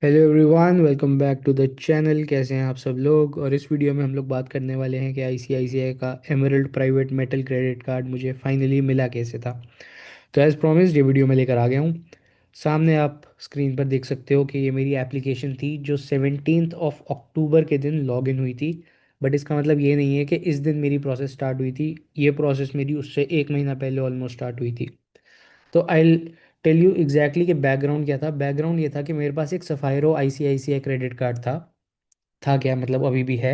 Hello everyone, welcome back to the channel. कैसे हैं आप सब लोग। और इस वीडियो में हम लोग बात करने वाले हैं कि आईसीआईसीआई का emerald private metal credit card मुझे फाइनली मिला कैसे था। तो एज़ प्रॉमिस्ड ये वीडियो मैं लेकर आ गया हूँ। सामने आप स्क्रीन पर देख सकते हो कि ये मेरी एप्लीकेशन थी जो 17 ऑफ अक्टूबर के दिन लॉग इन हुई थी। बट इसका मतलब ये नहीं है कि इस दिन मेरी प्रोसेस स्टार्ट हुई थी। ये प्रोसेस मेरी उससे एक महीना पहले ऑलमोस्ट स्टार्ट हुई थी। तो आई टेल यू एग्जैक्टली कि बैकग्राउंड क्या था। बैकग्राउंड ये था कि मेरे पास एक सफ़ायरो आईसीआईसीआई क्रेडिट कार्ड था क्या मतलब अभी भी है।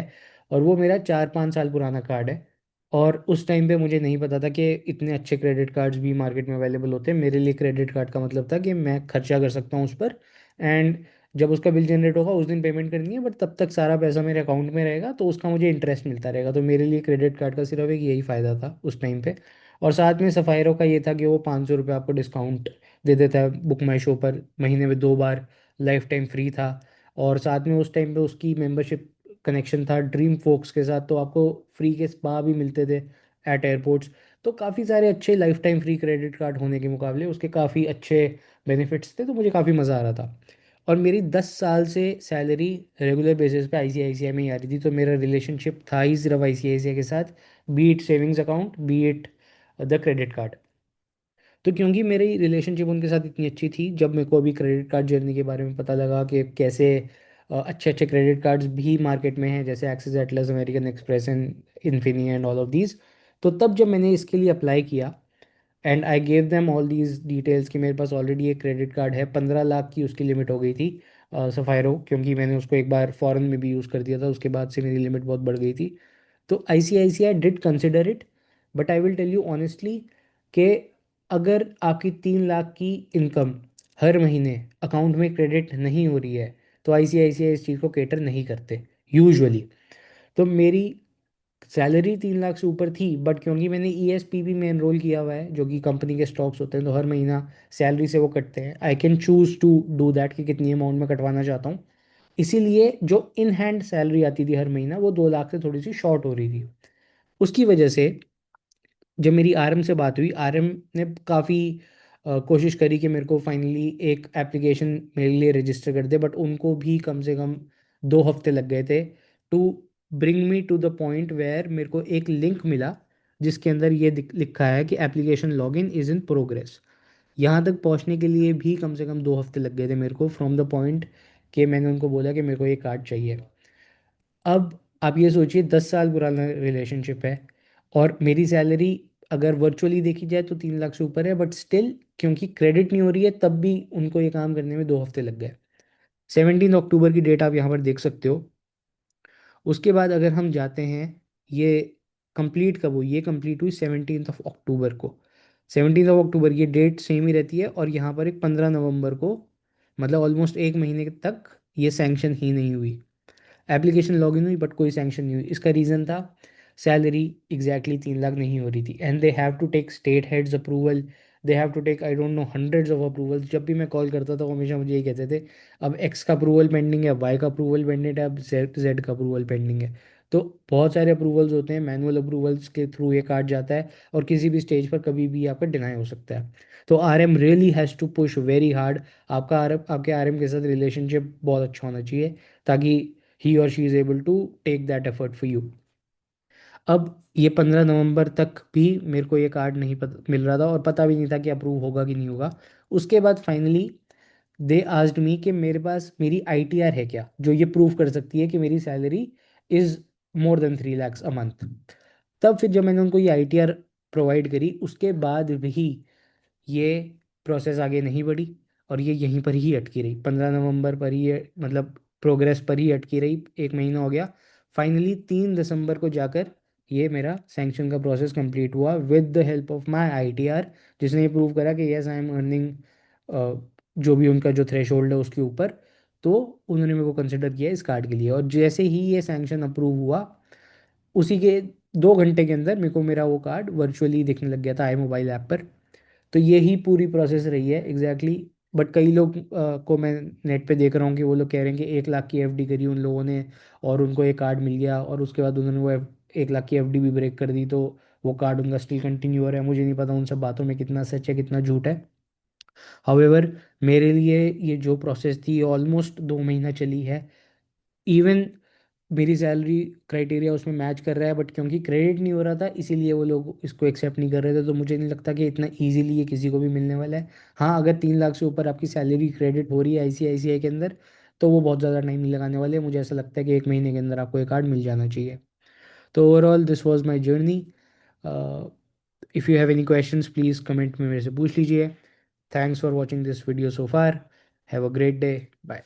और वो मेरा 4-5 साल पुराना कार्ड है। और उस टाइम पे मुझे नहीं पता था कि इतने अच्छे क्रेडिट कार्ड्स भी मार्केट में अवेलेबल होते हैं। मेरे लिए क्रेडिट कार्ड का मतलब था कि मैं खर्चा कर सकता हूँ उस पर। एंड जब उसका बिल जनरेट होगा उस दिन पेमेंट करनी है, बट तब तक सारा पैसा मेरे अकाउंट में रहेगा तो उसका मुझे इंटरेस्ट मिलता रहेगा। तो मेरे लिए क्रेडिट कार्ड का सिर्फ एक यही फ़ायदा था उस टाइम पे। और साथ में सफ़ायरो का ये था कि वो 500 रुपये आपको डिस्काउंट दे देता है बुक माई शो पर, महीने में 2 बार, लाइफ टाइम फ्री था। और साथ में उस टाइम पे उसकी मेंबरशिप कनेक्शन था ड्रीम फोक्स के साथ, तो आपको फ्री के स्पा भी मिलते थे एट एयरपोर्ट्स। तो काफ़ी सारे अच्छे life time free credit card होने के मुकाबले उसके काफ़ी अच्छे बेनिफिट्स थे, तो मुझे काफ़ी मज़ा आ रहा था। और मेरी 10 साल से सैलरी रेगुलर बेसिस पे आईसीआईसीआई में ही आ रही थी, तो मेरा रिलेशनशिप था ही सिर्फ आईसीआईसीआई के साथ, B it savings account, B it the credit card. तो क्योंकि मेरी रिलेशनशिप उनके साथ इतनी अच्छी थी, जब मेरे को अभी क्रेडिट कार्ड जर्नी के बारे में पता लगा कि कैसे अच्छे अच्छे क्रेडिट कार्ड्स भी मार्केट में हैं जैसे axis, Atlas, American express and इन्फिनी and all of these. तो तब जब मैंने इसके लिए अप्लाई किया and I gave them all these details कि मेरे पास ऑलरेडी एक क्रेडिट कार्ड है, 15 लाख की उसकी लिमिट हो गई थी सफ़ायरो, क्योंकि मैंने उसको एक बार फॉरेन में भी यूज़ कर दिया था, उसके बाद से मेरी लिमिट बहुत बढ़ गई थी। तो ICICI did consider it. But I will tell you honestly कि अगर आपकी 3 लाख की इनकम हर महीने अकाउंट में क्रेडिट नहीं हो रही है तो आईसीआईसीआई इस चीज़ को केटर नहीं करते यूजुअली। तो मेरी सैलरी 3 लाख से ऊपर थी, बट क्योंकि मैंने ईएसपीबी में एनरोल किया हुआ है जो कि कंपनी के स्टॉक्स होते हैं, तो हर महीना सैलरी से वो कटते हैं। I can choose to do that कि कितनी अमाउंट में कटवाना चाहता हूँ। इसीलिए जो इन हैंड सैलरी आती थी हर महीना वो 2 लाख से थोड़ी सी शॉर्ट हो रही थी। उसकी वजह से जब मेरी आरएम से बात हुई, आरएम ने काफ़ी कोशिश करी कि मेरे को फाइनली एक एप्लीकेशन मेरे लिए रजिस्टर कर दे, बट उनको भी कम से कम 2 हफ्ते लग गए थे to bring me to the point where मेरे को एक लिंक मिला जिसके अंदर ये लिखा है कि application login is in progress. यहाँ तक पहुँचने के लिए भी कम से कम 2 हफ्ते लग गए थे मेरे को, फ्रॉम द पॉइंट कि मैंने उनको बोला कि मेरे को ये कार्ड चाहिए। अब आप ये सोचिए, 10 साल पुराना रिलेशनशिप है और मेरी सैलरी अगर वर्चुअली देखी जाए तो 3 लाख से ऊपर है, बट स्टिल क्योंकि क्रेडिट नहीं हो रही है तब भी उनको ये काम करने में 2 हफ्ते लग गए। 17 अक्टूबर की डेट आप यहाँ पर देख सकते हो। उसके बाद अगर हम जाते हैं, ये कंप्लीट कब हुई, ये कंप्लीट हुई 17 ऑफ अक्टूबर को। 17 ऑफ अक्टूबर ये डेट सेम ही रहती है, और यहाँ पर एक 15 नवंबर को, मतलब ऑलमोस्ट एक महीने तक ये सैंक्शन ही नहीं हुई। एप्लीकेशन लॉगिन हुई बट कोई सैंक्शन नहीं हुई। इसका रीज़न था सैलरी एग्जैक्टली 3 लाख नहीं हो रही थी and they have to take state heads approval. They have to take I don't know hundreds of approvals. जब भी मैं कॉल करता था वो हमेशा मुझे यही कहते थे, अब एक्स का अप्रूवल पेंडिंग है, वाई का अप्रूवल पेंडिंग है, अब जेड का अप्रूवल पेंडिंग है। तो बहुत सारे अप्रूवल्स होते हैं, मैनुअल अप्रूवल्स के थ्रू ये कार्ड जाता है और किसी भी स्टेज पर कभी भी आपका डिनाई हो सकता है। तो R M really has to push very hard. आपका आर एम, आपके आर एम के साथ रिलेशनशिप बहुत अच्छा होना चाहिए ताकि ही और she is able to take that effort for you. अब ये 15 नवंबर तक भी मेरे को ये कार्ड नहीं पता मिल रहा था और पता भी नहीं था कि अप्रूव होगा कि नहीं होगा। उसके बाद फाइनली दे आस्क्ड मी कि मेरे पास मेरी आईटीआर है क्या जो ये प्रूव कर सकती है कि मेरी salary is more than 3 lakhs a month. तब फिर जब मैंने उनको ये आईटीआर प्रोवाइड करी उसके बाद भी ये प्रोसेस आगे नहीं बढ़ी और ये यहीं पर ही अटकी रही, 15 नवंबर पर ही ये मतलब प्रोग्रेस पर ही अटकी रही। एक महीना हो गया। फाइनली 3 दिसंबर को जाकर ये मेरा सैंक्शन का प्रोसेस कंप्लीट हुआ with the help of my ITR, जिसने ये प्रूव करा कि यस आई एम अर्निंग जो भी उनका जो थ्रेश होल्ड है उसके ऊपर। तो उन्होंने मेरे को कंसिडर किया इस कार्ड के लिए, और जैसे ही ये सैंक्शन अप्रूव हुआ उसी के 2 घंटे के अंदर मेरे को मेरा वो कार्ड वर्चुअली दिखने लग गया था आई मोबाइल ऐप पर। तो यही पूरी प्रोसेस रही है एग्जैक्टली exactly। बट कई लोग को मैं नेट पे देख रहा हूँ कि वो लोग कह रहे हैं कि 1 लाख की एफडी करी उन लोगों ने और उनको एक कार्ड मिल गया, और उसके बाद उन्होंने वो 1 लाख की एफडी भी ब्रेक कर दी, तो वो कार्ड उनका स्टिल कंटिन्यू हो रहा है। मुझे नहीं पता उन सब बातों में कितना सच है कितना झूठ है। हाउएवर मेरे लिए ये जो प्रोसेस थी ऑलमोस्ट 2 महीना चली है। इवन मेरी सैलरी क्राइटेरिया उसमें मैच कर रहा है, बट क्योंकि क्रेडिट नहीं हो रहा था इसीलिए वो लोग इसको एक्सेप्ट नहीं कर रहे थे। तो मुझे नहीं लगता कि इतना इजीली ये किसी को भी मिलने वाला है। हाँ, अगर 3 लाख से ऊपर आपकी सैलरी क्रेडिट हो रही है आईसीआईसीआई के अंदर तो वो बहुत ज़्यादा टाइम नहीं लगाने वाले। मुझे ऐसा लगता है कि 1 महीने के अंदर आपको ये कार्ड मिल जाना चाहिए। तो overall this was my journey. If you have any questions please comment में मेरे से पूछ लीजिए। Thanks for watching this video so far. Have a great day. Bye.